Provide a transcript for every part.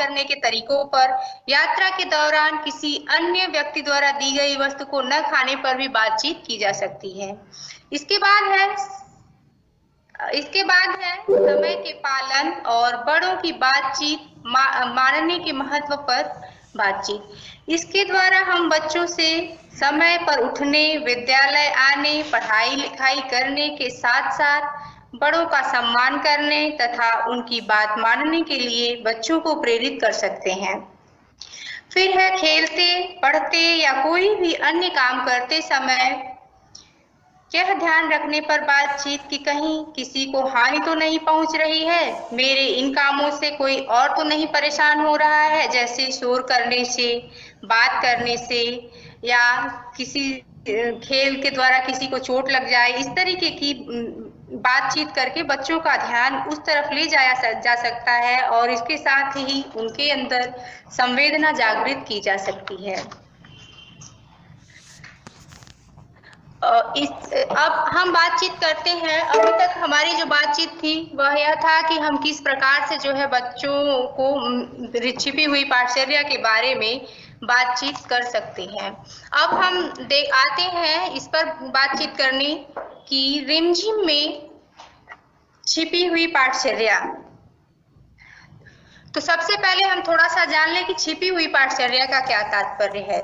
करने के तरीकों पर, यात्रा के दौरान किसी अन्य व्यक्ति द्वारा दी गई वस्तु को न खाने पर भी बातचीत की जा सकती है। इसके बाद है समय के पालन और बड़ों की बातचीत मानने के महत्व पर बातचीत। इसके द्वारा हम बच्चों से समय पर उठने, विद्यालय आने, पढ़ाई लिखाई करने के साथ साथ बड़ों का सम्मान करने तथा उनकी बात मानने के लिए बच्चों को प्रेरित कर सकते हैं। फिर है खेलते, पढ़ते या कोई भी अन्य काम करते समय यह ध्यान रखने पर बातचीत कि कहीं किसी को हानि तो नहीं पहुंच रही है, मेरे इन कामों से कोई और तो नहीं परेशान हो रहा है, जैसे शोर करने से, बात करने से या किसी खेल के द्वारा किसी को चोट लग जाए। इस तरीके की बातचीत करके बच्चों का ध्यान उस तरफ ले जाया जा सकता है और इसके साथ ही उनके अंदर संवेदना जागृत की जा सकती है। अब हम बातचीत करते हैं। अभी तक हमारी जो बातचीत थी वह यह था कि हम किस प्रकार से जो है बच्चों को छिपी हुई पाठचर्या के बारे में बातचीत कर सकते हैं। अब हम आते हैं इस पर बातचीत करने की रिमझिम में छिपी हुई पाठचर्या। तो सबसे पहले हम थोड़ा सा जान लें कि छिपी हुई पाठचर्या का क्या तात्पर्य है।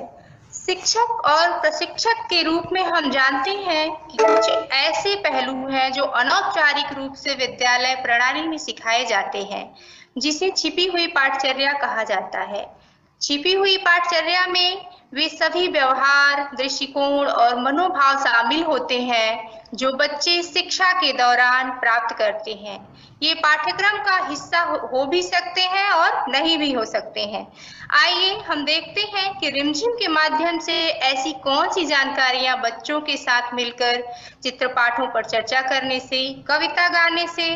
शिक्षक और प्रशिक्षक के रूप में हम जानते हैं कि कुछ ऐसे पहलू हैं जो अनौपचारिक रूप से विद्यालय प्रणाली में सिखाए जाते हैं, जिसे छिपी हुई पाठचर्या कहा जाता है। छिपी हुई पाठचर्या में वे सभी व्यवहार, दृष्टिकोण और मनोभाव शामिल होते हैं जो बच्चे शिक्षा के दौरान प्राप्त करते हैं। ये पाठ्यक्रम का हिस्सा हो भी सकते हैं और नहीं भी हो सकते हैं। आइए हम देखते हैं कि रिमझिम के माध्यम से ऐसी कौन सी जानकारियां बच्चों के साथ मिलकर चित्रपाठों पर चर्चा करने से, कविता गाने से,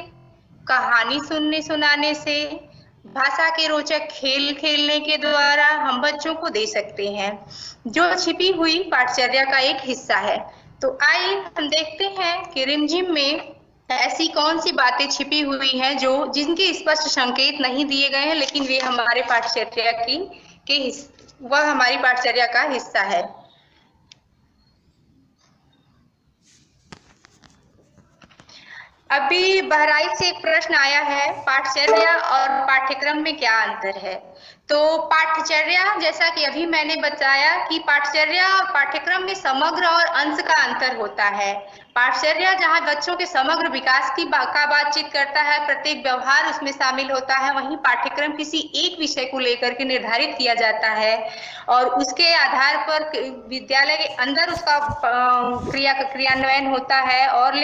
कहानी सुनाने से, भाषा के रोचक खेल खेलने के द्वारा हम बच्चों को दे सकते हैं, जो छिपी हुई पाठचर्या का एक हिस्सा है। तो आइए हम देखते हैं कि रिमझिम में ऐसी कौन सी बातें छिपी हुई हैं जिनके स्पष्ट संकेत नहीं दिए गए हैं, लेकिन वे हमारे पाठचर्या वह हमारी पाठचर्या का हिस्सा है। अभी बहराइच से एक प्रश्न आया है, पाठचर्या और पाठ्यक्रम में क्या अंतर है। तो पाठचर्या, जैसा कि अभी मैंने बताया कि पाठचर्या और पाठ्यक्रम में समग्र और अंश का अंतर होता है। पाठचर्या जहां बच्चों के समग्र विकास का बातचीत करता है, प्रत्येक व्यवहार उसमें शामिल होता है, वहीं पाठ्यक्रम किसी एक विषय को लेकर के निर्धारित किया जाता है और उसके आधार पर विद्यालय के अंदर उसका क्रियान्वयन होता है और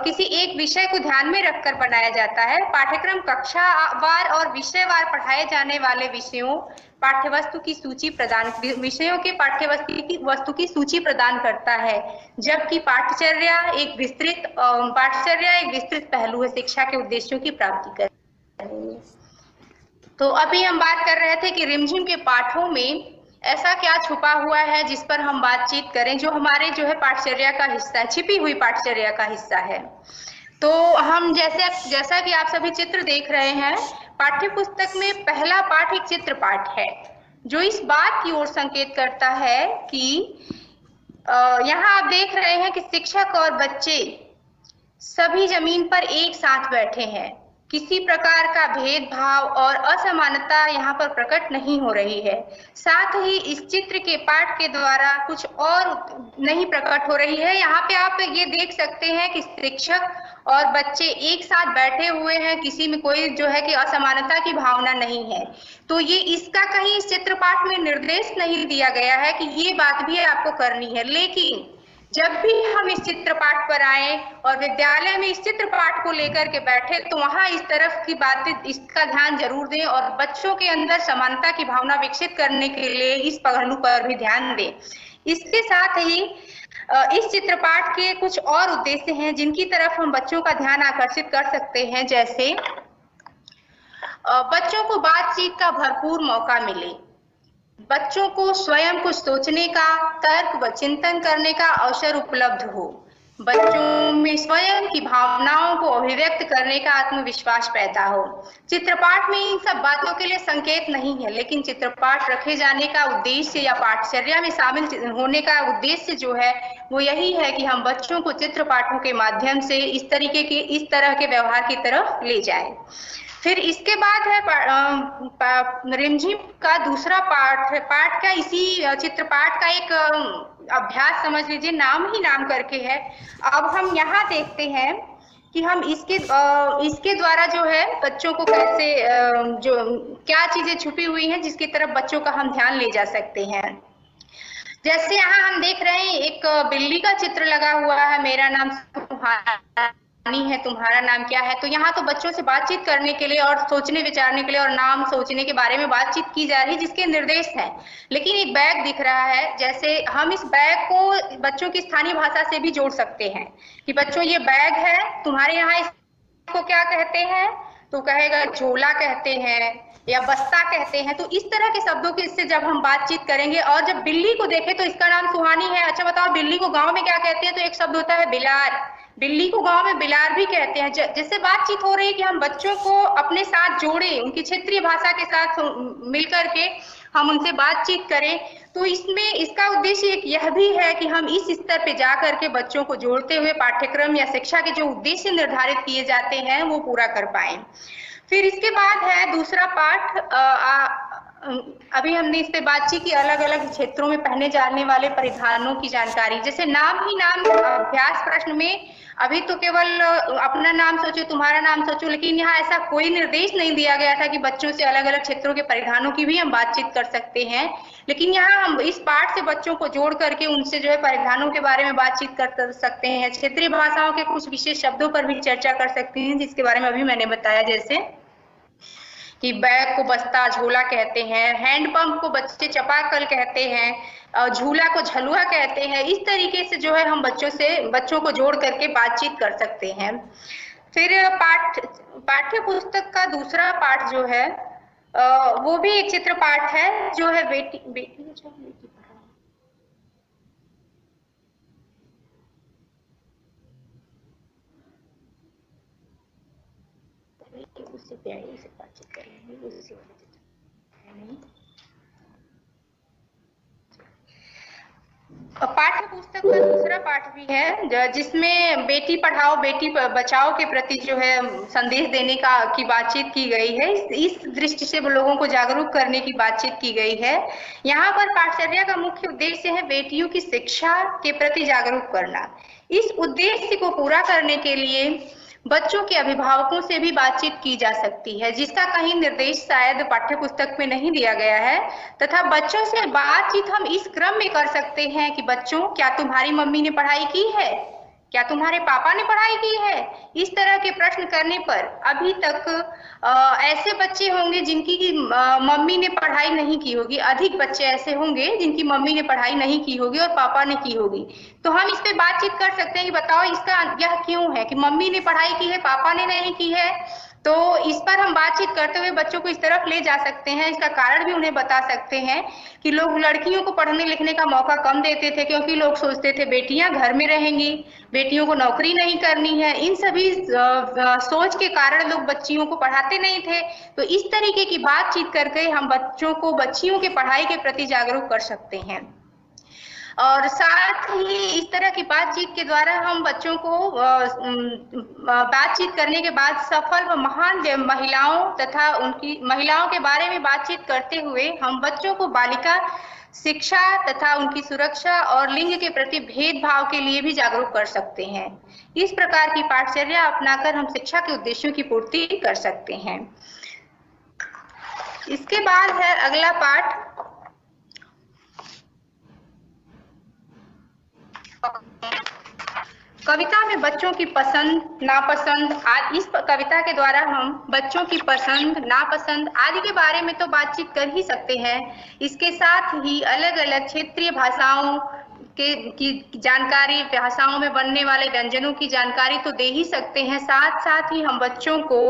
किसी एक विषय को ध्यान में रखकर बनाया जाता है। पाठ्यक्रम कक्षावार और विषयवार पढ़ाए जाने वाले विषयों की वस्तु की सूची प्रदान करता है, जबकि पाठचर्या एक विस्तृत पहलू है शिक्षा के उद्देश्यों की प्राप्ति करने में। तो अभी हम बात कर रहे थे कि रिमझिम के पाठों में ऐसा क्या छुपा हुआ है जिस पर हम बातचीत करें, जो हमारे पाठचर्या का हिस्सा है, छिपी हुई पाठचर्या का हिस्सा है। तो हम जैसा कि आप सभी चित्र देख रहे हैं, पाठ्य पुस्तक में पहला पाठ एक चित्र पाठ है, जो इस बात की ओर संकेत करता है कि यहाँ आप देख रहे हैं कि शिक्षक और बच्चे सभी जमीन पर एक साथ बैठे हैं। किसी प्रकार का भेदभाव और असमानता यहाँ पर प्रकट नहीं हो रही है। साथ ही इस चित्र के पाठ के द्वारा कुछ और नहीं प्रकट हो रही है। यहाँ पे आप ये देख सकते हैं कि शिक्षक और बच्चे एक साथ बैठे हुए हैं, किसी में कोई कि असमानता की भावना नहीं है। तो ये इसका कहीं इस चित्रपाठ में निर्देश नहीं दिया गया है कि ये बात भी आपको करनी है। लेकिन जब भी हम इस चित्रपाठ पर आए और विद्यालय में इस चित्रपाठ को लेकर के बैठे, तो वहां इस तरफ की बातें, इसका ध्यान जरूर दें और बच्चों के अंदर समानता की भावना विकसित करने के लिए इस पहलू पर भी ध्यान दें। इसके साथ ही इस चित्रपाठ के कुछ और उद्देश्य हैं जिनकी तरफ हम बच्चों का ध्यान आकर्षित कर सकते हैं, जैसे बच्चों को बातचीत का भरपूर मौका मिले, बच्चों को स्वयं कुछ सोचने का, तर्क व चिंतन करने का अवसर उपलब्ध हो, बच्चों में स्वयं की भावनाओं को अभिव्यक्त करने का आत्मविश्वास पैदा हो। चित्रपाठ में इन सब बातों के लिए संकेत नहीं है, लेकिन चित्रपाठ रखे जाने का उद्देश्य या पाठचर्या में शामिल होने का उद्देश्य जो है वो यही है कि हम बच्चों को चित्रपाठों के माध्यम से इस तरह के व्यवहार की तरफ ले जाएं। फिर इसके बाद है रिमझिम का दूसरा पाठ का इसी चित्रपाठ का एक अभ्यास समझ लीजिए, नाम ही नाम करके है। अब हम यहाँ देखते हैं कि हम इसके द्वारा जो है बच्चों को कैसे जो क्या चीजें छुपी हुई हैं जिसकी तरफ बच्चों का हम ध्यान ले जा सकते हैं। जैसे यहाँ हम देख रहे हैं एक बिल्ली का चित्र लगा हुआ है, मेरा नाम सुहानी है, तुम्हारा नाम क्या है। तो यहाँ तो बच्चों से बातचीत करने के लिए और सोचने विचारने के लिए और नाम सोचने के बारे में बातचीत की जा रही है जिसके निर्देश हैं। लेकिन एक बैग दिख रहा है, जैसे हम इस बैग को बच्चों की स्थानीय भाषा से भी जोड़ सकते हैं कि बच्चों ये बैग है, तुम्हारे यहाँ इसको क्या कहते हैं? तो कहेगा झोला कहते हैं या बस्ता कहते हैं। तो इस तरह के शब्दों के इससे जब हम बातचीत करेंगे, और जब बिल्ली को देखें तो इसका नाम सुहानी है, अच्छा बताओ बिल्ली को गांव में क्या कहते हैं? तो एक शब्द होता है बिलार, बिल्ली को गांव में बिलार भी कहते हैं। जिससे बातचीत हो रही है कि हम बच्चों को अपने साथ जोड़े, उनकी क्षेत्रीय भाषा के साथ मिलकर के हम उनसे बातचीत करें। तो इसमें इसका उद्देश्य एक यह भी है कि हम इस स्तर पे जा करके बच्चों को जोड़ते हुए पाठ्यक्रम या शिक्षा के जो उद्देश्य निर्धारित किए जाते हैं वो पूरा कर पाए। फिर इसके बाद है दूसरा पाठ, अभी हमने इस पे बातचीत की, अलग अलग क्षेत्रों में पहने जाने वाले परिधानों की जानकारी। जैसे नाम ही नाम अभ्यास प्रश्न में अभी तो केवल अपना नाम सोचो, तुम्हारा नाम सोचो, लेकिन यहाँ ऐसा कोई निर्देश नहीं दिया गया था कि बच्चों से अलग अलग क्षेत्रों के परिधानों की भी हम बातचीत कर सकते हैं। लेकिन यहाँ हम इस पाठ से बच्चों को जोड़ करके उनसे जो है परिधानों के बारे में बातचीत कर सकते हैं। क्षेत्रीय भाषाओं के कुछ विशेष शब्दों पर भी चर्चा कर सकते हैं जिसके बारे में अभी मैंने बताया, जैसे कि बैग को बस्ता झोला कहते हैं, हैंडपंप को बच्चे चपाकल कहते हैं, झूला को झलुआ कहते हैं। इस तरीके से जो है हम बच्चों को जोड़ करके बातचीत कर सकते हैं। फिर पाठ्य पुस्तक का दूसरा पाठ जो है वो भी एक चित्र पाठ है, जो है बेटी उससे प्यारी से बातचीत करेंगे, उससे नहीं। पाठ्य पुस्तक का दूसरा पाठ भी है जिसमें बेटी पढ़ाओ बेटी बचाओ के प्रति जो है संदेश देने की बातचीत की गई है। इस दृष्टि से लोगों को जागरूक करने की बातचीत की गई है। यहाँ पर पाठचर्या का मुख्य उद्देश्य है बेटियों की शिक्षा के प्रति जागरूक करना। इस उद्देश्य को पूरा करने के लिए बच्चों के अभिभावकों से भी बातचीत की जा सकती है, जिसका कहीं निर्देश शायद पाठ्य पुस्तक में नहीं दिया गया है। तथा बच्चों से बातचीत हम इस क्रम में कर सकते हैं कि बच्चों, क्या तुम्हारी मम्मी ने पढ़ाई की है? क्या तुम्हारे पापा ने पढ़ाई की है? इस तरह के प्रश्न करने पर अभी तक ऐसे बच्चे होंगे जिनकी मम्मी ने पढ़ाई नहीं की होगी, अधिक बच्चे ऐसे होंगे जिनकी मम्मी ने पढ़ाई नहीं की होगी और पापा ने की होगी। तो हम इस पे बातचीत कर सकते हैं कि बताओ इसका यह क्यों है कि मम्मी ने पढ़ाई की है, पापा ने नहीं की है। तो इस पर हम बातचीत करते हुए बच्चों को इस तरफ ले जा सकते हैं। इसका कारण भी उन्हें बता सकते हैं कि लोग लड़कियों को पढ़ने लिखने का मौका कम देते थे क्योंकि लोग सोचते थे बेटियां घर में रहेंगी, बेटियों को नौकरी नहीं करनी है। इन सभी सोच के कारण लोग बच्चियों को पढ़ाते नहीं थे। तो इस तरीके की बातचीत करके हम बच्चियों के पढ़ाई के प्रति जागरूक कर सकते हैं। और साथ ही इस तरह की बातचीत के द्वारा हम बच्चों को बातचीत करने के बाद सफल व महान महिलाओं तथा उनकी महिलाओं के बारे में बातचीत करते हुए हम बच्चों को बालिका शिक्षा तथा उनकी सुरक्षा और लिंग के प्रति भेदभाव के लिए भी जागरूक कर सकते हैं। इस प्रकार की पाठचर्या अपनाकर हम शिक्षा के उद्देश्यों की पूर्ति कर सकते हैं। इसके बाद है अगला पाठ, कविता में बच्चों की पसंद नापसंद। इस कविता के द्वारा हम बच्चों की पसंद नापसंद आदि के बारे में तो बातचीत कर ही सकते हैं। इसके साथ ही अलग अलग क्षेत्रीय भाषाओं की जानकारी, भाषाओं में बनने वाले व्यंजनों की जानकारी तो दे ही सकते हैं। साथ साथ ही हम बच्चों को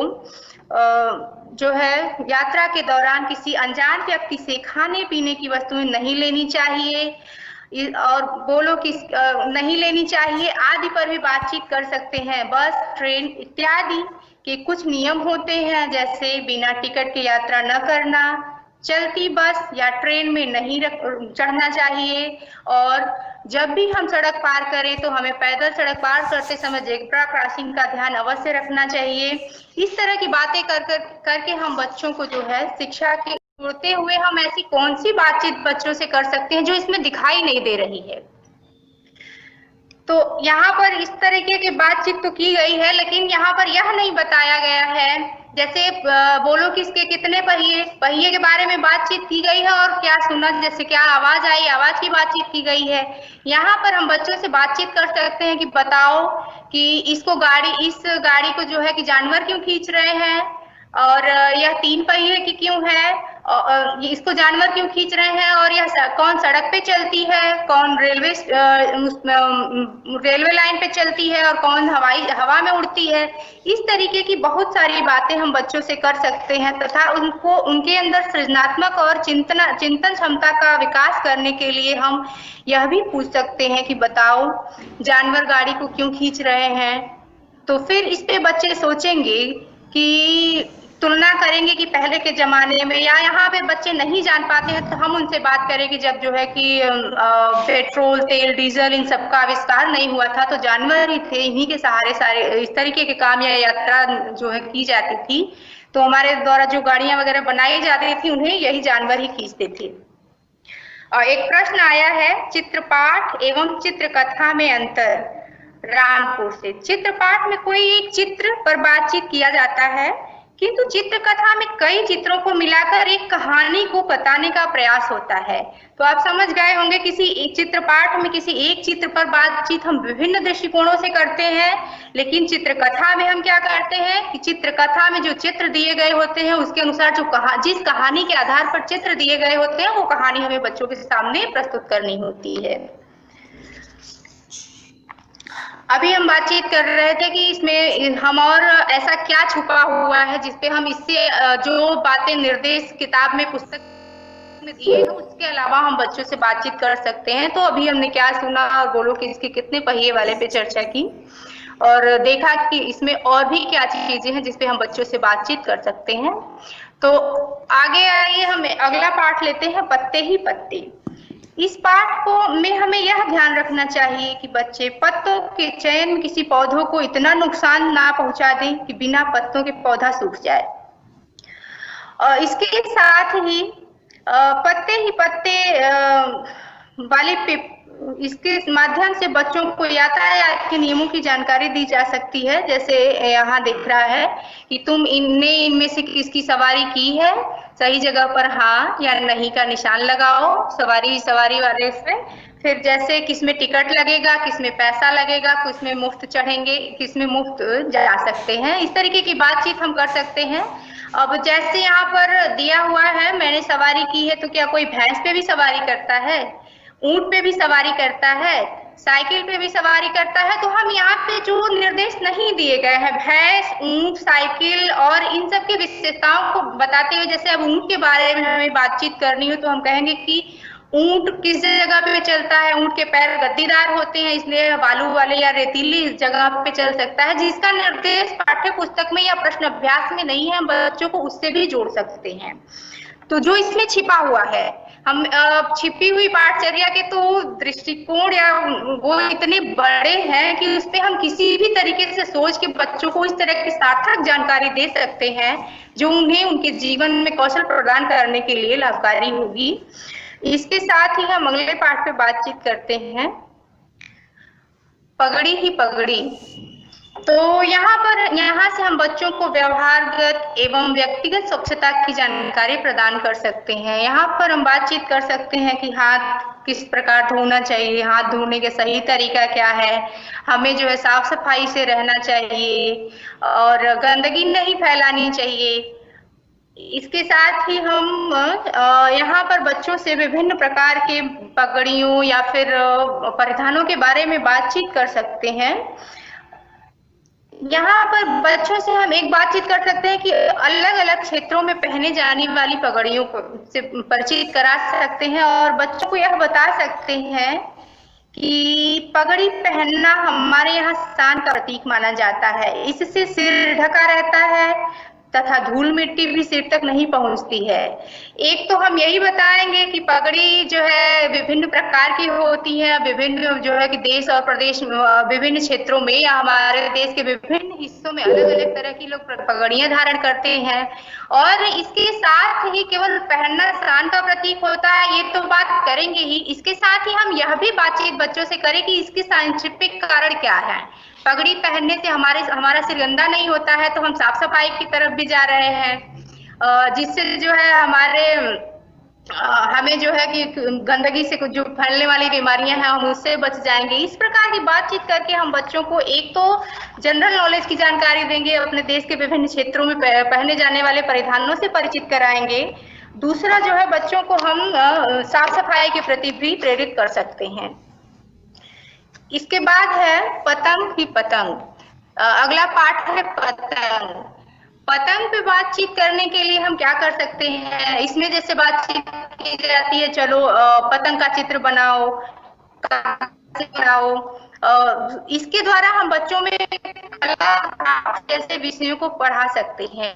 जो है यात्रा के दौरान किसी अनजान व्यक्ति से खाने पीने की वस्तुएं नहीं लेनी चाहिए। और बोलो कि नहीं लेनी चाहिए आदि पर भी बातचीत कर सकते हैं। बस, ट्रेन इत्यादि के कुछ नियम होते हैं, जैसे बिना टिकट के यात्रा न करना, चलती बस या ट्रेन में नहीं चढ़ना चाहिए, और जब भी हम सड़क पार करें तो हमें पैदल सड़क पार करते समय ज़ेब्रा क्रॉसिंग का ध्यान अवश्य रखना चाहिए। इस तरह की बातें करके हम बच्चों को जो है शिक्षा के जोड़ते हुए हम ऐसी कौन सी बातचीत बच्चों से कर सकते हैं जो इसमें दिखाई नहीं दे रही है। तो यहाँ पर इस तरीके की बातचीत तो की गई है, लेकिन यहाँ पर यह नहीं बताया गया है, जैसे बोलो कि इसके कितने पहिए के बारे में बातचीत की गई है, और क्या सुना, जैसे क्या आवाज आई, आवाज की बातचीत की गई है। यहाँ पर हम बच्चों से बातचीत कर सकते हैं कि बताओ कि इस गाड़ी को जो है कि जानवर क्यों खींच रहे हैं, और यह 3 पहिए की क्यों है, और इसको जानवर क्यों खींच रहे हैं, और यह कौन सड़क पे चलती है, कौन रेलवे लाइन पे चलती है, और कौन हवा में उड़ती है। इस तरीके की बहुत सारी बातें हम बच्चों से कर सकते हैं, तथा उनको उनके अंदर सृजनात्मक और चिंतन क्षमता का विकास करने के लिए हम यह भी पूछ सकते हैं कि बताओ जानवर गाड़ी को क्यों खींच रहे हैं। तो फिर इस पे बच्चे सोचेंगे कि तुलना करेंगे कि पहले के जमाने में, या यहाँ पे बच्चे नहीं जान पाते हैं तो हम उनसे बात करें कि जब जो है कि पेट्रोल, तेल, डीजल इन सब का आविष्कार नहीं हुआ था तो जानवर ही थे, इन्हीं के सहारे सारे इस तरीके के काम या यात्रा जो है की जाती थी। तो हमारे द्वारा जो गाड़ियां वगैरह बनाई जाती थी उन्हें यही जानवर ही खींचते थे। और एक प्रश्न आया है, चित्रपाठ एवं चित्रकथा में अंतर, रामपुर से। चित्रपाठ में कोई एक चित्र पर बातचीत किया जाता है, किंतु चित्रकथा में कई चित्रों को मिलाकर एक कहानी को बताने का प्रयास होता है। तो आप समझ गए होंगे, किसी एक चित्रपाठ में किसी एक चित्र पर बातचीत हम विभिन्न दृष्टिकोणों से करते हैं, लेकिन चित्रकथा में हम क्या करते हैं कि चित्रकथा में जो चित्र दिए गए होते हैं उसके अनुसार जिस कहानी के आधार पर चित्र दिए गए होते हैं वो कहानी हमें बच्चों के सामने प्रस्तुत करनी होती है। अभी हम बातचीत कर रहे थे कि इसमें हम और ऐसा क्या छुपा हुआ है जिसपे हम इससे जो बातें निर्देश किताब में, पुस्तक में दिए हैं उसके अलावा हम बच्चों से बातचीत कर सकते हैं। तो अभी हमने क्या सुना और बोलो कि इसके कितने पहिए वाले पे चर्चा की, और देखा कि इसमें और भी क्या चीजें हैं जिसपे हम बच्चों से बातचीत कर सकते हैं। तो आगे आइए हम अगला पाठ लेते हैं, पत्ते ही पत्ते। इस पाठ में हमें यह ध्यान रखना चाहिए कि बच्चे पत्तों के चयन में किसी पौधों को इतना नुकसान ना पहुंचा दें कि बिना पत्तों के पौधा सूख जाए। और इसके साथ ही पत्ते ही पत्ते वाले इसके माध्यम से बच्चों को यातायात के नियमों की जानकारी दी जा सकती है। जैसे यहाँ दिख रहा है कि तुम इनमें से किसकी सवारी की है, सही जगह पर हाँ या नहीं का निशान लगाओ सवारी वाले पे। फिर जैसे किसमें टिकट लगेगा, किसमें पैसा लगेगा, किसमें मुफ्त चढ़ेंगे, किसमें मुफ्त जा सकते हैं। इस तरीके की बातचीत हम कर सकते हैं। अब जैसे यहाँ पर दिया हुआ है, मैंने सवारी की है, तो क्या कोई भैंस पे भी सवारी करता है, ऊंट पे भी सवारी करता है, साइकिल पे भी सवारी करता है। तो हम यहाँ पे जो निर्देश नहीं दिए गए हैं, भैंस, ऊंट, साइकिल और इन सब की विशेषताओं को बताते हुए, जैसे अब ऊंट के बारे में हमें बातचीत करनी हो तो हम कहेंगे कि ऊंट किस जगह पे चलता है, ऊंट के पैर गद्दीदार होते हैं इसलिए बालू वाले या रेतीली जगह पे चल सकता है। जिसका निर्देश पाठ्य पुस्तक में या प्रश्न अभ्यास में नहीं है, हम बच्चों को उससे भी जोड़ सकते हैं। तो जो इसमें छिपा हुआ है, हम छिपी हुई पाठचर्या के तो दृष्टिकोण या वो इतने बड़े हैं कि उस पे हम किसी भी तरीके से सोच के बच्चों को इस तरह की सार्थक जानकारी दे सकते हैं जो उन्हें उनके जीवन में कौशल प्रदान करने के लिए लाभकारी होगी। इसके साथ ही हम अगले पाठ पे बातचीत करते हैं, पगड़ी ही पगड़ी। तो यहाँ से हम बच्चों को व्यवहारगत एवं व्यक्तिगत स्वच्छता की जानकारी प्रदान कर सकते हैं। यहाँ पर हम बातचीत कर सकते हैं कि हाथ किस प्रकार धोना चाहिए, हाथ धोने के सही तरीका क्या है, हमें जो है साफ सफाई से रहना चाहिए और गंदगी नहीं फैलानी चाहिए। इसके साथ ही हम यहाँ पर बच्चों से विभिन्न प्रकार के पगड़ियों या फिर परिधानों के बारे में बातचीत कर सकते हैं। यहाँ पर बच्चों से हम एक बातचीत कर सकते हैं कि अलग अलग क्षेत्रों में पहने जाने वाली पगड़ियों को से परिचित करा सकते हैं और बच्चों को यह बता सकते हैं कि पगड़ी पहनना हमारे यहाँ शान का प्रतीक माना जाता है। इससे सिर ढका रहता है तथा धूल मिट्टी भी सिर तक नहीं पहुंचती है। एक तो हम यही बताएंगे कि पगड़ी जो है विभिन्न प्रकार की होती है, विभिन्न जो है कि देश और प्रदेश विभिन्न क्षेत्रों में या हमारे देश के विभिन्न हिस्सों में अलग अलग तरह की लोग पगड़ियां धारण करते हैं। और इसके साथ ही केवल पहनना शान का प्रतीक होता है ये तो बात करेंगे ही, इसके साथ ही हम यह भी बातचीत बच्चों से करें कि इसके साइंटिफिक कारण क्या है। पगड़ी पहनने से हमारा सिर गंदा नहीं होता है, तो हम साफ सफाई की तरफ भी जा रहे हैं, जिससे जो है हमें जो है कि गंदगी से जो फैलने वाली बीमारियां हैं हम उससे बच जाएंगे। इस प्रकार की बातचीत करके हम बच्चों को एक तो जनरल नॉलेज की जानकारी देंगे, अपने देश के विभिन्न क्षेत्रों में पहने जाने वाले परिधानों से परिचित कराएंगे। दूसरा जो है बच्चों को हम साफ सफाई के प्रति भी प्रेरित कर सकते हैं। इसके बाद है पतंग की पतंग। अगला पाठ है पतंग। पतंग पे बातचीत करने के लिए हम क्या कर सकते हैं, इसमें जैसे बातचीत की जाती है, चलो पतंग का चित्र बनाओ, इसके द्वारा हम बच्चों में कला जैसे विषयों को पढ़ा सकते हैं।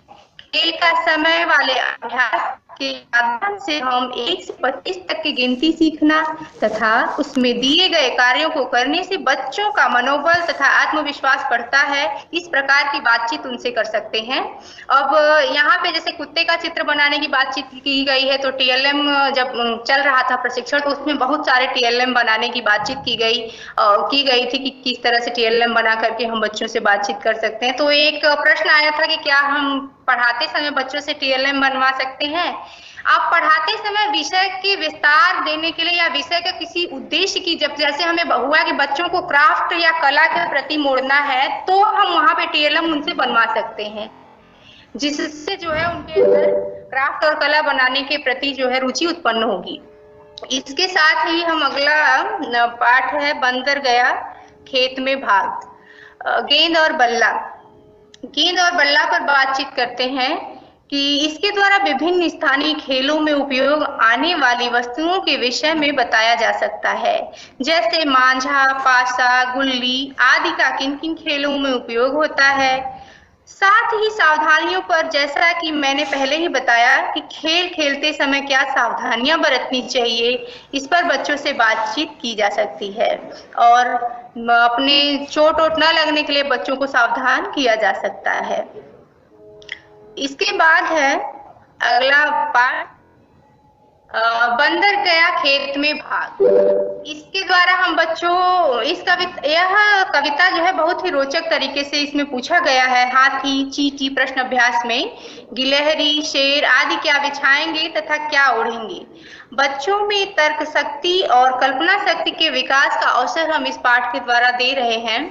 खेल का समय वाले अभ्यास के माध्यम से हम 1 से 25 तक की गिनती सीखना तथा उसमें दिए गए कार्यों को करने से बच्चों का मनोबल तथा आत्मविश्वास बढ़ता है। इस प्रकार की बातचीत उनसे कर सकते हैं। अब यहाँ पे जैसे कुत्ते का चित्र बनाने की बातचीत की गई है, तो टीएलएम जब चल रहा था प्रशिक्षण तो उसमें बहुत सारे टीएलएम बनाने की बातचीत की गई थी कि किस तरह से टीएलएम बना करके हम बच्चों से बातचीत कर सकते हैं। तो एक प्रश्न आया था कि क्या हम पढ़ाते समय बच्चों से टीएलएम बनवा सकते हैं। आप पढ़ाते समय विषय के विस्तार देने के लिए या विषय के किसी उद्देश्य की, जब जैसे हमें हुआ कि बच्चों को क्राफ्ट या कला के प्रति मोड़ना है, तो हम वहां पे टीएलएम उनसे बनवा सकते हैं, जिससे जो है उनके अंदर क्राफ्ट और कला बनाने के प्रति जो है रुचि उत्पन्न होगी। इसके साथ ही हम अगला पाठ है बंदर गया खेत में भाग। गेंद और बल्ला पर बातचीत करते हैं कि इसके द्वारा विभिन्न स्थानीय खेलों में उपयोग आने वाली वस्तुओं के विषय में बताया जा सकता है, जैसे मांझा, पासा, गुल्ली आदि का किन किन खेलों में उपयोग होता है। साथ ही सावधानियों पर, जैसा कि मैंने पहले ही बताया कि खेल खेलते समय क्या सावधानियां बरतनी चाहिए, इस पर बच्चों से बातचीत की जा सकती है और अपने चोट वोट न लगने के लिए बच्चों को सावधान किया जा सकता है। इसके बाद है अगला पाठ बंदर गया खेत में भाग। इसके द्वारा हम बच्चों यह कविता जो है बहुत ही रोचक तरीके से इसमें पूछा गया है। हाथी, चींटी प्रश्न अभ्यास में गिलहरी, शेर आदि क्या बिछाएंगे तथा क्या ओढ़ेंगे। बच्चों में तर्क शक्ति और कल्पना शक्ति के विकास का अवसर हम इस पाठ के द्वारा दे रहे हैं।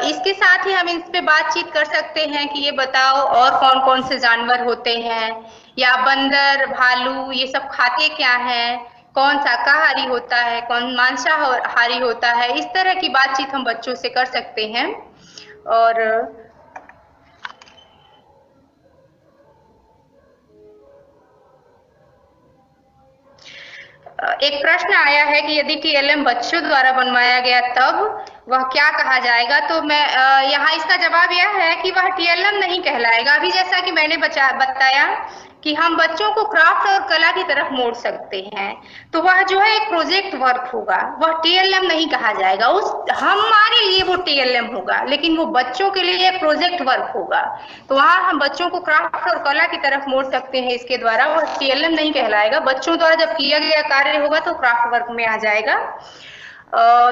इसके साथ ही हम इस पे बातचीत कर सकते हैं कि ये बताओ और कौन कौन से जानवर होते हैं, या बंदर, भालू ये सब खाते क्या हैं, कौन शाकाहारी होता है, कौन मांसाहारी होता है। इस तरह की बातचीत हम बच्चों से कर सकते हैं। और एक प्रश्न आया है कि यदि टीएलएम बच्चों द्वारा बनवाया गया तब वह क्या कहा जाएगा। तो मैं यहाँ इसका जवाब यह है कि वह टीएलएम नहीं कहलाएगा। अभी जैसा कि मैंने बताया कि हम बच्चों को क्राफ्ट और कला की तरफ मोड़ सकते हैं, तो वह जो है एक प्रोजेक्ट वर्क होगा, वह टीएलएम नहीं कहा जाएगा। हमारे लिए वो टीएलएम होगा, लेकिन वो बच्चों के लिए एक प्रोजेक्ट वर्क होगा। तो वहाँ हम बच्चों को क्राफ्ट और कला की तरफ मोड़ सकते हैं इसके द्वारा, वह टीएलएम नहीं कहलाएगा। बच्चों द्वारा जब किया गया कार्य होगा तो क्राफ्ट वर्क में आ जाएगा।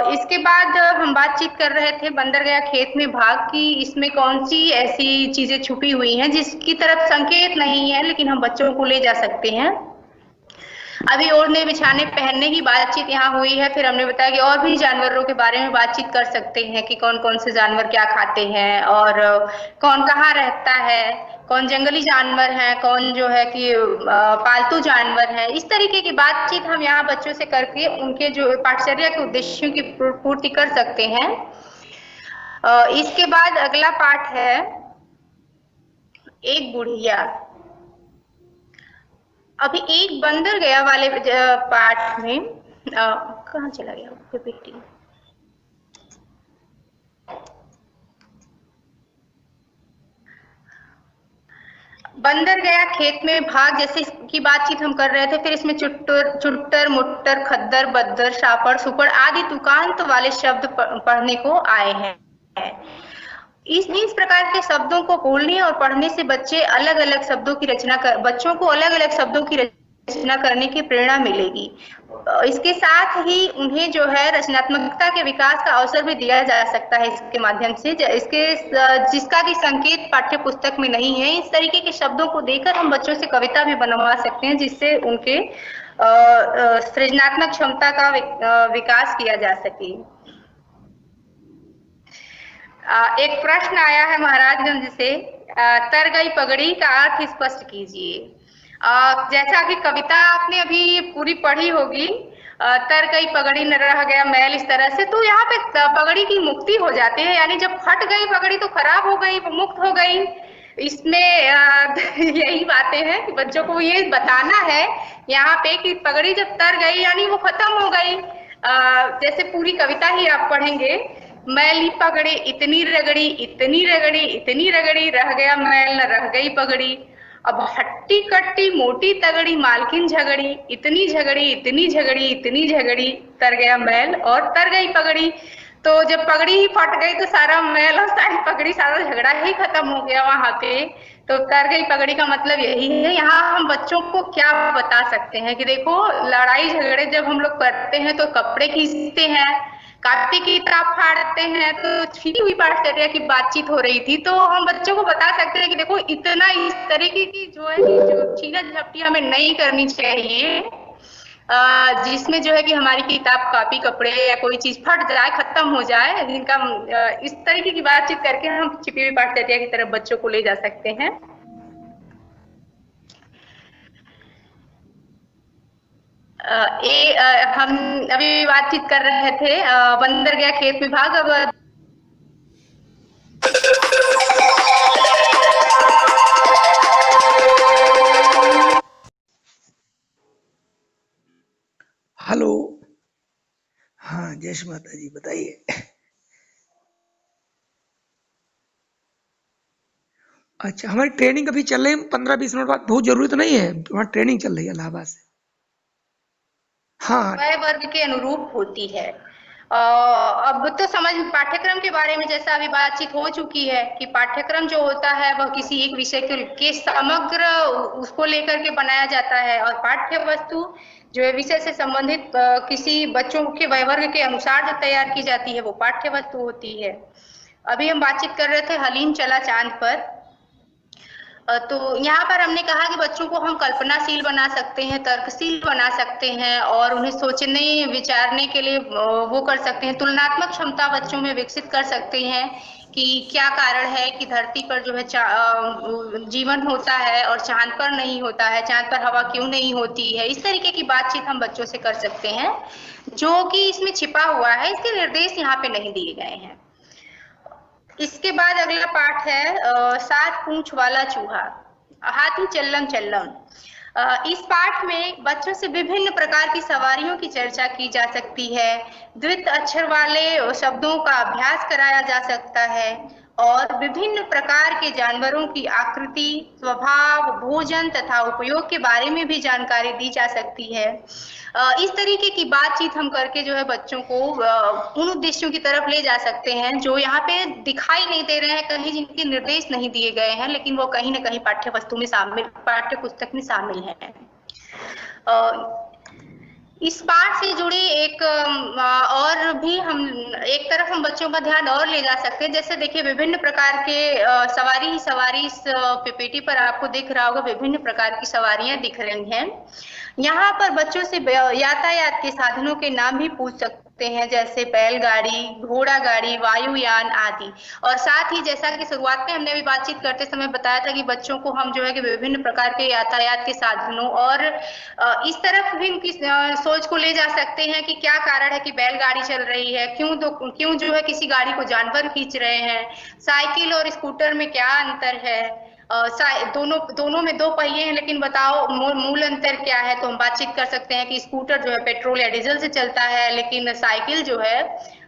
इसके बाद हम बातचीत कर रहे थे बंदर गया खेत में भाग की, इसमें कौन सी ऐसी चीजें छुपी हुई हैं जिसकी तरफ संकेत नहीं है लेकिन हम बच्चों को ले जा सकते हैं। अभी ओढ़ने, बिछाने, पहनने की बातचीत यहाँ हुई है। फिर हमने बताया कि और भी जानवरों के बारे में बातचीत कर सकते हैं कि कौन कौन से जानवर क्या खाते हैं और कौन कहाँ रहता है, कौन जंगली जानवर है, कौन जो है कि पालतू जानवर है। इस तरीके की बातचीत हम यहाँ बच्चों से करके उनके जो पाठचर्या के उद्देश्यों की पूर्ति कर सकते हैं। इसके बाद अगला पाठ है एक बुढ़िया। अभी एक बंदर गया वाले पाठ में कहाँ चला गया बेटी? बंदर गया खेत में भाग जैसे की बातचीत हम कर रहे थे। फिर इसमें चुट्टर चुट्टर मुट्टर खद्दर बद्दर शापड़ सुपड़ आदि तुकांत वाले शब्द पढ़ने को आए हैं। इस प्रकार के शब्दों को बोलने और पढ़ने से बच्चों को अलग अलग शब्दों की रचना करने की प्रेरणा मिलेगी। इसके साथ ही उन्हें जो है रचनात्मकता के विकास का अवसर भी दिया जा सकता है इसके माध्यम से, जिसका की संकेत पाठ्य पुस्तक में नहीं है। इस तरीके के शब्दों को देकर हम बच्चों से कविता भी बनवा सकते हैं, जिससे उनके सृजनात्मक क्षमता का विकास किया जा सके। एक प्रश्न आया है महाराजगंज से, तर गई पगड़ी का अर्थ स्पष्ट कीजिए। जैसा कि कविता आपने अभी पूरी पढ़ी होगी, तर गई पगड़ी न रह गया मैल, इस तरह से, तो यहाँ पे पगड़ी की मुक्ति हो जाती है, यानी जब फट गई पगड़ी तो खराब हो गई, वो मुक्त हो गई। इसमें यही बातें हैं कि बच्चों को ये बताना है यहाँ पे कि पगड़ी जब तर गई यानी वो खत्म हो गई। जैसे पूरी कविता ही आप पढ़ेंगे, मैली पगड़ी इतनी रगड़ी इतनी रगड़ी इतनी रगड़ी, रह गया मैल न रह गई पगड़ी। अब हट्टी कट्टी मोटी तगड़ी मालकिन झगड़ी, इतनी झगड़ी इतनी झगड़ी इतनी झगड़ी, तर गया मैल और तर गई पगड़ी। तो जब पगड़ी ही फट गई तो सारा मैल और सारी पगड़ी, सारा झगड़ा ही खत्म हो गया वहां पे। तो तर गई पगड़ी का मतलब यही है। यहाँ हम बच्चों को क्या बता सकते हैं कि देखो, लड़ाई झगड़े जब हम लोग करते हैं तो कपड़े खींचते हैं, कापी की किताब फाड़ते हैं, तो छिपी हुई पाठचर्या की बातचीत हो रही थी। तो हम बच्चों को बता सकते हैं कि देखो, इतना इस तरीके की जो है जो छीना झपटी हमें नहीं करनी चाहिए, जिसमें जो है कि हमारी किताब कापी कपड़े या कोई चीज फट जाए, खत्म हो जाए। जिनका इस तरीके की बातचीत करके हम छिपी हुई पाठचर्या की तरफ बच्चों को ले जा सकते हैं। हम अभी बातचीत कर रहे थे बंदर गया खेत में भाग। अब हेलो, हाँ जय श्री माता जी, बताइए। अच्छा, हमारी ट्रेनिंग अभी चल रही है 15-20 मिनट बाद, बहुत जरूरी तो नहीं है, वहाँ ट्रेनिंग चल रही है इलाहाबाद से। हाँ, वह वर्ग के अनुरूप होती है। अब तो समझ पाठ्यक्रम के बारे में जैसा अभी बातचीत हो चुकी है कि पाठ्यक्रम जो होता है वह किसी एक विषय के समग्र उसको लेकर के बनाया जाता है, और पाठ्य वस्तु जो है विषय से संबंधित किसी बच्चों के वय वर्ग के अनुसार जो तैयार की जाती है वो पाठ्य वस्तु होती है। अभी हम बातचीत कर रहे थे हलीम चला चांद पर। तो यहाँ पर हमने कहा कि बच्चों को हम कल्पनाशील बना सकते हैं, तर्कशील बना सकते हैं, और उन्हें सोचने विचारने के लिए वो कर सकते हैं। तुलनात्मक क्षमता बच्चों में विकसित कर सकते हैं कि क्या कारण है कि धरती पर जो है जीवन होता है और चांद पर नहीं होता है, चांद पर हवा क्यों नहीं होती है। इस तरीके की बातचीत हम बच्चों से कर सकते हैं, जो कि इसमें छिपा हुआ है। इसके निर्देश यहाँ पे नहीं दिए गए हैं। इसके बाद अगला पाठ है 7 पूंछ वाला चूहा, हाथी चल्लम चल्लम। इस पाठ में बच्चों से विभिन्न प्रकार की सवारियों की चर्चा की जा सकती है, द्वित अक्षर वाले शब्दों का अभ्यास कराया जा सकता है, और विभिन्न प्रकार के जानवरों की आकृति, स्वभाव, भोजन तथा उपयोग के बारे में भी जानकारी दी जा सकती है। इस तरीके की बातचीत हम करके जो है बच्चों को उन उद्देश्यों की तरफ ले जा सकते हैं जो यहाँ पे दिखाई नहीं दे रहे हैं कहीं, जिनके निर्देश नहीं दिए गए हैं, लेकिन वो कहीं ना कहीं पाठ्य वस्तु में शामिल, पाठ्य पुस्तक में शामिल है। इस पाठ से जुड़ी एक और भी हम एक तरफ हम बच्चों का ध्यान और ले जा सकते हैं। जैसे देखिए, विभिन्न प्रकार के सवारी ही सवारी, इस पीपीटी पर आपको दिख रहा होगा, विभिन्न प्रकार की सवारियां दिख रही हैं। यहाँ पर बच्चों से यातायात के साधनों के नाम भी पूछ सकते हैं, जैसे बैलगाड़ी, घोड़ा गाड़ी, वायुयान आदि। और साथ ही जैसा कि शुरुआत में हमने अभी बातचीत करते समय बताया था कि बच्चों को हम जो है कि विभिन्न प्रकार के यातायात के साधनों और इस तरफ भी उनकी सोच को ले जा सकते हैं कि क्या कारण है कि बैलगाड़ी चल रही है, क्यों जो है किसी गाड़ी को जानवर खींच रहे हैं, साइकिल और स्कूटर में क्या अंतर है, दोनों में दो पहिए हैं, लेकिन बताओ मूल अंतर क्या है। तो हम बातचीत कर सकते हैं कि स्कूटर जो है पेट्रोल या डीजल से चलता है, लेकिन साइकिल जो है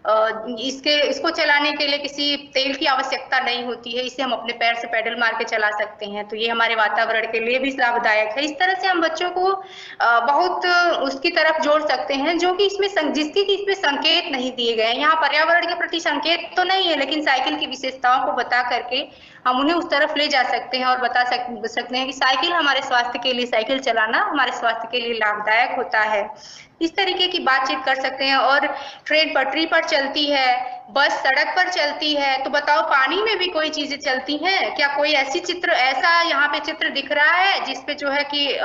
इसको चलाने के लिए किसी तेल की आवश्यकता नहीं होती है, इसे हम अपने पैर से पैडल मार के चला सकते हैं, तो ये हमारे वातावरण के लिए भी लाभदायक है। इस तरह से हम बच्चों को बहुत उसकी तरफ जोड़ सकते हैं जो कि इसमें संकेत नहीं दिए गए हैं। यहाँ पर्यावरण के प्रति संकेत तो नहीं है, लेकिन साइकिल की विशेषताओं को बता करके हम उन्हें उस तरफ ले जा सकते हैं और बता सकते हैं कि साइकिल हमारे स्वास्थ्य के लिए, साइकिल चलाना हमारे स्वास्थ्य के लिए लाभदायक होता है। इस तरीके की बातचीत कर सकते हैं। और ट्रेन पटरी पर चलती है, बस सड़क पर चलती है, तो बताओ पानी में भी कोई चीजें चलती हैं क्या? कोई ऐसा यहाँ पे चित्र दिख रहा है जिसपे जो है कि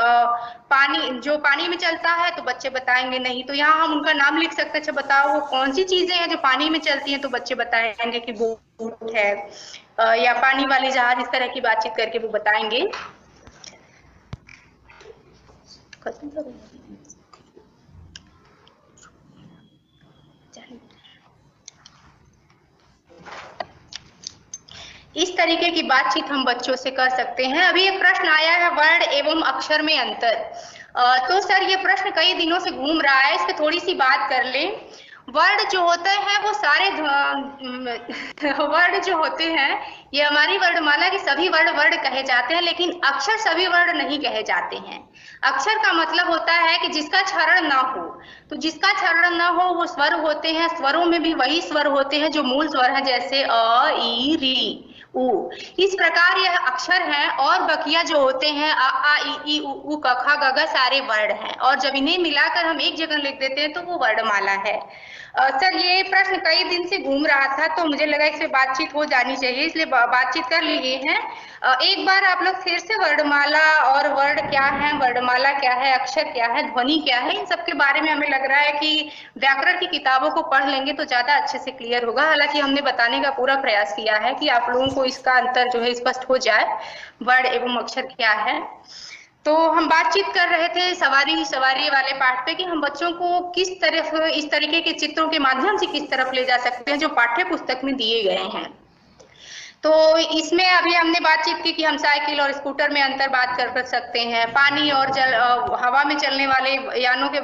पानी में चलता है? तो बच्चे बताएंगे नहीं। तो यहाँ हम उनका नाम लिख सकते हैं। अच्छा बताओ वो कौन सी चीजें हैं जो पानी में चलती हैं? तो बच्चे बताएंगे कि बोट है या पानी वाले जहाज। इस तरह की बातचीत करके वो बताएंगे। इस तरीके की बातचीत हम बच्चों से कर सकते हैं। अभी एक प्रश्न आया है, वर्ण एवं अक्षर में अंतर। तो सर ये प्रश्न कई दिनों से घूम रहा है, इस पे थोड़ी सी बात कर लें। वर्ण जो होते हैं वो सारे वर्ण जो होते हैं ये हमारी वर्णमाला के सभी वर्ण कहे जाते हैं, लेकिन अक्षर सभी वर्ण नहीं कहे जाते हैं। अक्षर का मतलब होता है कि जिसका क्षरण ना हो, तो जिसका क्षरण ना हो वो स्वर होते हैं। स्वरों में भी वही स्वर होते हैं जो मूल स्वर है, जैसे अ, ई, री, उ। इस प्रकार यह अक्षर हैं और बकिया जो होते हैं अ, आ, ई, उ, क, ख, ग, घ सारे वर्ण हैं, और जब इन्हें मिलाकर हम एक जगह लिख देते हैं तो वो वर्णमाला है। सर ये प्रश्न कई दिन से घूम रहा था, तो मुझे लगा इससे बातचीत हो जानी चाहिए, इसलिए बातचीत कर लिए हैं। एक बार आप लोग फिर से वर्णमाला और वर्ण क्या है, वर्णमाला क्या है, अक्षर क्या है, ध्वनि क्या है, इन सब के बारे में हमें लग रहा है कि व्याकरण की किताबों को पढ़ लेंगे तो ज्यादा अच्छे से क्लियर होगा। हालांकि हमने बताने का पूरा प्रयास किया है कि आप लोगों को इसका अंतर जो है स्पष्ट हो जाए, वर्ण एवं अक्षर क्या है। तो हम बातचीत कर रहे थे सवारी वाले पाठ पे कि हम बच्चों को किस तरफ इस तरीके के चित्रों के माध्यम से किस तरफ ले जा सकते हैं जो पाठ्य पुस्तक में दिए गए हैं। तो इसमें अभी हमने बातचीत की कि हम साइकिल और स्कूटर में अंतर बात कर सकते हैं, पानी और हवा में चलने वाले यानों के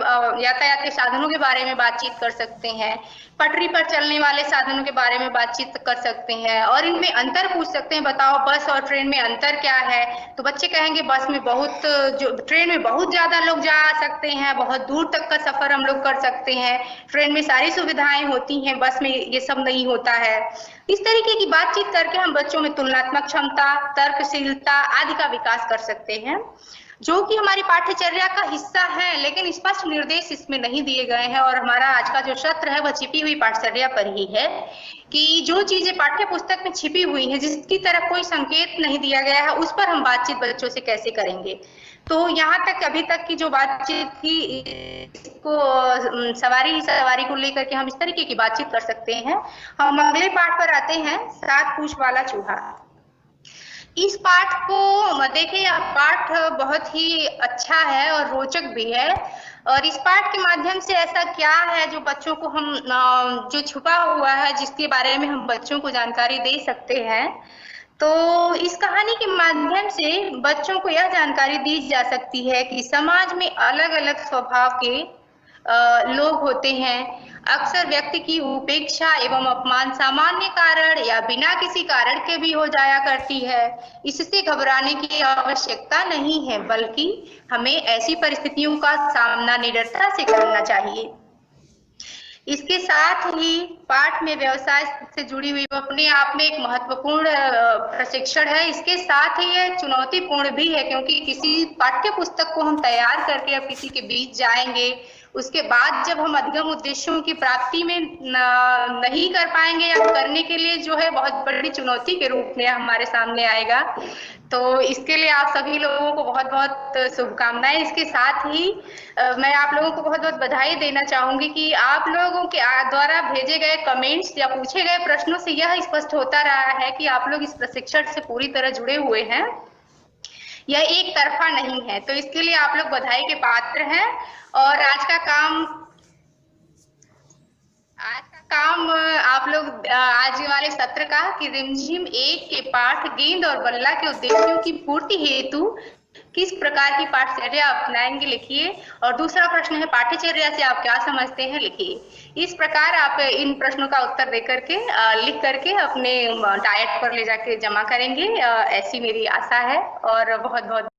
यातायात के साधनों के बारे में बातचीत कर सकते हैं, पटरी पर चलने वाले साधनों के बारे में बातचीत कर सकते हैं, और इनमें अंतर पूछ सकते हैं। बताओ बस और ट्रेन में अंतर क्या है? तो बच्चे कहेंगे बस में ट्रेन में बहुत ज्यादा लोग जा सकते हैं, बहुत दूर तक का सफर हम लोग कर सकते हैं, ट्रेन में सारी सुविधाएं होती हैं, बस में ये सब नहीं होता है। इस तरीके की बातचीत करके हम बच्चों में तुलनात्मक क्षमता, तर्कशीलता आदि का विकास कर सकते हैं, जो कि हमारी पाठ्यचर्या का हिस्सा है, लेकिन स्पष्ट निर्देश इसमें नहीं दिए गए हैं। और हमारा आज का जो सत्र है वह छिपी हुई पाठ्यचर्या पर ही है कि जो चीजें पाठ्य पुस्तक में छिपी हुई हैं, जिसकी तरफ कोई संकेत नहीं दिया गया है, उस पर हम बातचीत बच्चों से कैसे करेंगे। तो यहाँ तक अभी तक की जो बातचीत थी, इसको सवारी को लेकर के हम इस तरीके की बातचीत कर सकते हैं। हम अगले पाठ पर आते हैं, 7 पूंछ वाला चूहा। इस पाठ को देखिए, यह पाठ बहुत ही अच्छा है और रोचक भी है, और इस पाठ के माध्यम से ऐसा क्या है जो बच्चों को हम जो छुपा हुआ है जिसके बारे में हम बच्चों को जानकारी दे सकते हैं। तो इस कहानी के माध्यम से बच्चों को यह जानकारी दी जा सकती है कि समाज में अलग अलग स्वभाव के लोग होते हैं। अक्सर व्यक्ति की उपेक्षा एवं अपमान सामान्य कारण या बिना किसी कारण के भी हो जाया करती है। इससे घबराने की आवश्यकता नहीं है, बल्कि हमें ऐसी परिस्थितियों का सामना निडरता से करना चाहिए। इसके साथ ही पाठ में व्यवसाय से जुड़ी हुई अपने आप में एक महत्वपूर्ण प्रशिक्षण है। इसके साथ ही यह चुनौतीपूर्ण भी है, क्योंकि किसी पाठ्य पुस्तक को हम तैयार करके अब किसी के बीच जाएंगे उसके बाद जब हम अधिगम उद्देश्यों की प्राप्ति में नहीं कर पाएंगे या करने के लिए जो है बहुत बड़ी चुनौती के रूप में हमारे सामने आएगा। तो इसके लिए आप सभी लोगों को बहुत बहुत शुभकामनाएं। इसके साथ ही मैं आप लोगों को बहुत बहुत बधाई देना चाहूंगी कि आप लोगों के द्वारा भेजे गए कमेंट्स या पूछे गए प्रश्नों से यह स्पष्ट होता रहा है कि आप लोग इस प्रशिक्षण से पूरी तरह जुड़े हुए हैं, यह एक तरफा नहीं है। तो इसके लिए आप लोग बधाई के पात्र हैं। और आज का काम आप लोग आज वाले सत्र का कि रिमझिम 1 के पाठ गेंद और बल्ला के उद्देश्यों की पूर्ति हेतु किस प्रकार की पाठचर्या अपनाएंगे लिखिए। और दूसरा प्रश्न है पाठ्यचर्या से आप क्या समझते हैं लिखिए। इस प्रकार आप इन प्रश्नों का उत्तर दे करके लिख करके अपने डायट पर ले जाके जमा करेंगे, ऐसी मेरी आशा है। और बहुत बहुत